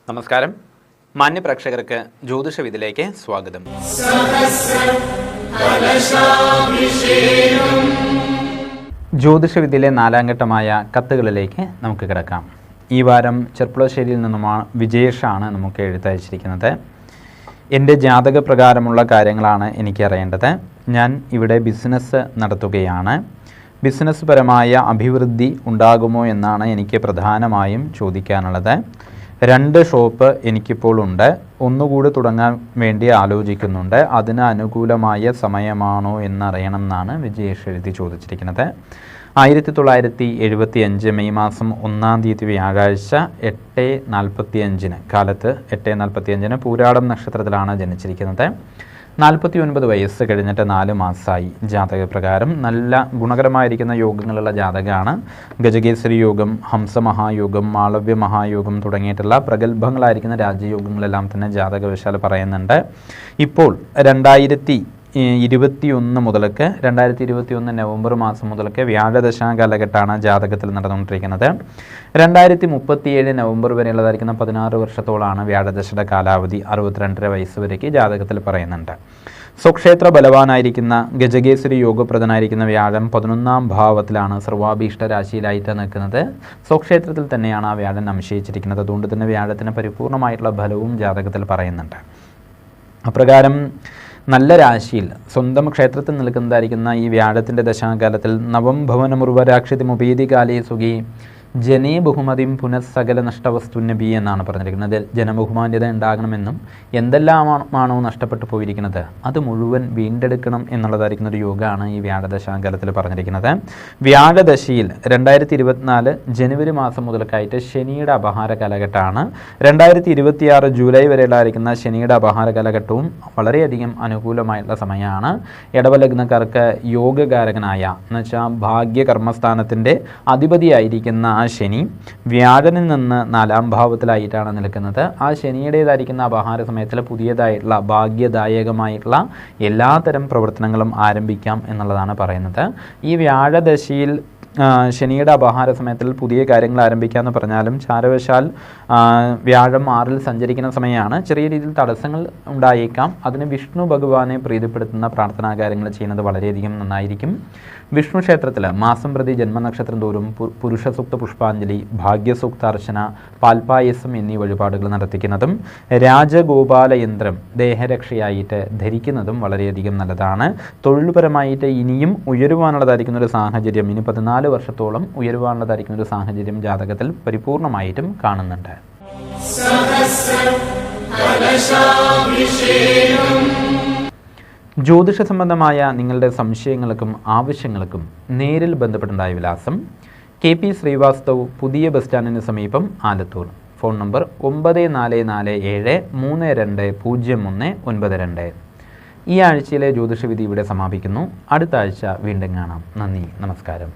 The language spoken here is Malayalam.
നമസ്കാരം. മാന്യ പ്രേക്ഷകർക്ക് ജ്യോതിഷവിധിയിലേക്ക് സ്വാഗതം. ജ്യോതിഷവിധിയിലെ 4ാം ഘട്ടമായ കത്തുകളിലേക്ക് നമുക്ക് കിടക്കാം. ഈ വാരം ചെർപ്പുളശ്ശേരിയിൽ നിന്നുമാണ് വിജേഷാണ് നമുക്ക് എഴുത്തയച്ചിരിക്കുന്നത്. എൻ്റെ ജാതകപ്രകാരമുള്ള കാര്യങ്ങളാണ് എനിക്കറിയേണ്ടത്. ഞാൻ ഇവിടെ ബിസിനസ് നടത്തുകയാണ്. ബിസിനസ് പരമായ അഭിവൃദ്ധി ഉണ്ടാകുമോ എന്നാണ് എനിക്ക് പ്രധാനമായും ചോദിക്കാനുള്ളത്. 2 ഷോപ്പ് എനിക്കിപ്പോൾ ഉണ്ട്. ഒന്നുകൂടി തുടങ്ങാൻ വേണ്ടി ആലോചിക്കുന്നുണ്ട്. അതിന് അനുകൂലമായ സമയമാണോ എന്നറിയണം എന്നാണ് വിജേഷ് എഴുതി ചോദിച്ചിരിക്കുന്നത്. 1975 മെയ് മാസം 1-ാം തീയതി വ്യാഴാഴ്ച 8:45 കാലത്ത് 8:45 പൂരാടം നക്ഷത്രത്തിലാണ് ജനിച്ചിരിക്കുന്നത്. 49 വയസ്സ് കഴിഞ്ഞിട്ട് 4 മാസമായി. ജാതകപ്രകാരം നല്ല ഗുണകരമായിരിക്കുന്ന യോഗങ്ങളുള്ള ജാതകമാണ്. ഗജകേസരി യോഗം, ഹംസമഹായോഗം, മാളവ്യ മഹായോഗം തുടങ്ങിയിട്ടുള്ള പ്രഗത്ഭങ്ങളായിരിക്കുന്ന രാജയോഗങ്ങളെല്ലാം തന്നെ ജാതകവശാൽ പറയുന്നുണ്ട്. ഇപ്പോൾ 2021 മുതൽക്ക് 2021 നവംബർ മാസം മുതൽക്ക് വ്യാഴദശാ കാലഘട്ടമാണ് ജാതകത്തിൽ നടന്നുകൊണ്ടിരിക്കുന്നത്. 2037 നവംബർ വരെയുള്ളതായിരിക്കുന്ന 16 വർഷത്തോളാണ് വ്യാഴദശയുടെ കാലാവധി. 62 വയസ്സ് വരേക്ക് ജാതകത്തിൽ പറയുന്നുണ്ട്. സ്വക്ഷേത്ര ബലവാനായിരിക്കുന്ന ഗജകേസരി യോഗപ്രദനായിരിക്കുന്ന വ്യാഴം 11-ാം ഭാവത്തിലാണ് സർവാഭീഷ്ട രാശിയിലായിട്ട് നിൽക്കുന്നത്. സ്വക്ഷേത്രത്തിൽ തന്നെയാണ് ആ വ്യാഴൻ അംശയിച്ചിരിക്കുന്നത്. അതുകൊണ്ട് തന്നെ വ്യാഴത്തിന് പരിപൂർണമായിട്ടുള്ള ഫലവും ജാതകത്തിൽ പറയുന്നുണ്ട്. അപ്രകാരം നല്ല രാശിയിൽ സ്വന്തം ക്ഷേത്രത്തിൽ നിൽക്കുന്നതായിരിക്കുന്ന ഈ വ്യാഴത്തിൻ്റെ ദശാകാലത്തിൽ നവം ഭവനമുർവരാക്ഷിതി മുപീതി കാലേ സുഖി ജനേ ബഹുമതിം പുനഃസകല നഷ്ടവസ്തുനബി എന്നാണ് പറഞ്ഞിരിക്കുന്നത്. ജനബഹുമാന്യത ഉണ്ടാകണമെന്നും എന്തെല്ലാമാണോ നഷ്ടപ്പെട്ടു പോയിരിക്കുന്നത് അത് മുഴുവൻ വീണ്ടെടുക്കണം എന്നുള്ളതായിരിക്കുന്ന ഒരു യോഗമാണ് ഈ വ്യാഴദശാകാലത്തിൽ പറഞ്ഞിരിക്കുന്നത്. വ്യാഴദശയിൽ 2024 ജനുവരി മാസം മുതൽക്കായിട്ട് ശനിയുടെ അപഹാര കാലഘട്ടമാണ്. 2026 ജൂലൈ വരെയുള്ളതായിരിക്കുന്ന ശനിയുടെ അപഹാര കാലഘട്ടവും വളരെയധികം അനുകൂലമായിട്ടുള്ള സമയമാണ്. ഇടവലഗ്നക്കാർക്ക് യോഗകാരകനായ എന്നുവെച്ചാൽ ഭാഗ്യകർമ്മസ്ഥാനത്തിൻ്റെ അധിപതിയായിരിക്കുന്ന ആ ശനി വ്യാഴനിൽ നിന്ന് 4-ാം ഭാവത്തിലായിട്ടാണ് നിൽക്കുന്നത്. ആ ശനിയുടേതായിരിക്കുന്ന അപഹാര സമയത്തിൽ പുതിയതായിട്ടുള്ള ഭാഗ്യദായകമായിട്ടുള്ള എല്ലാത്തരം പ്രവർത്തനങ്ങളും ആരംഭിക്കാം എന്നുള്ളതാണ് പറയുന്നത്. ഈ വ്യാഴദശയിൽ ശനിയുടെ അപഹാര സമയത്തിൽ പുതിയ കാര്യങ്ങൾ ആരംഭിക്കാമെന്ന് പറഞ്ഞാലും ചാരവശാൽ വ്യാഴം 6-ൽ സഞ്ചരിക്കുന്ന സമയമാണ്. ചെറിയ രീതിയിൽ തടസ്സങ്ങൾ ഉണ്ടായേക്കാം. അതിന് വിഷ്ണു ഭഗവാനെ പ്രീതിപ്പെടുത്തുന്ന പ്രാർത്ഥനാ കാര്യങ്ങൾ ചെയ്യുന്നത് വളരെയധികം നന്നായിരിക്കും. വിഷ്ണു ക്ഷേത്രത്തിൽ മാസം പ്രതി ജന്മനക്ഷത്രം തോറും പുരുഷസൂക്ത പുഷ്പാഞ്ജലി, ഭാഗ്യസൂക്താർച്ചന, പാൽപായസം എന്നീ വഴിപാടുകൾ നടത്തിക്കുന്നതും രാജഗോപാല യന്ത്രം ദേഹരക്ഷയായിട്ട് ധരിക്കുന്നതും വളരെയധികം നല്ലതാണ്. തൊഴിൽപരമായിട്ട് ഇനിയും ഉയരുവാനുള്ളതായിരിക്കുന്ന ഒരു സാഹചര്യം, ഇനി 14 വർഷത്തോളം ഉയരുവാനുള്ളതായിരിക്കുന്ന ഒരു സാഹചര്യം ജാതകത്തിൽ പരിപൂർണമായിട്ടും കാണുന്നുണ്ട്. ജ്യോതിഷ സംബന്ധമായ നിങ്ങളുടെ സംശയങ്ങൾക്കും ആവശ്യങ്ങൾക്കും നേരിൽ ബന്ധപ്പെട്ടുണ്ടായ വിലാസം KP ശ്രീവാസ്തവ്, പുതിയ ബസ് സ്റ്റാൻഡിന് സമീപം, ആലത്തൂർ. Phone number 9447320192. ഈ ആഴ്ചയിലെ ജ്യോതിഷവിധി ഇവിടെ സമാപിക്കുന്നു. അടുത്ത ആഴ്ച വീണ്ടും കാണാം. നന്ദി, നമസ്കാരം.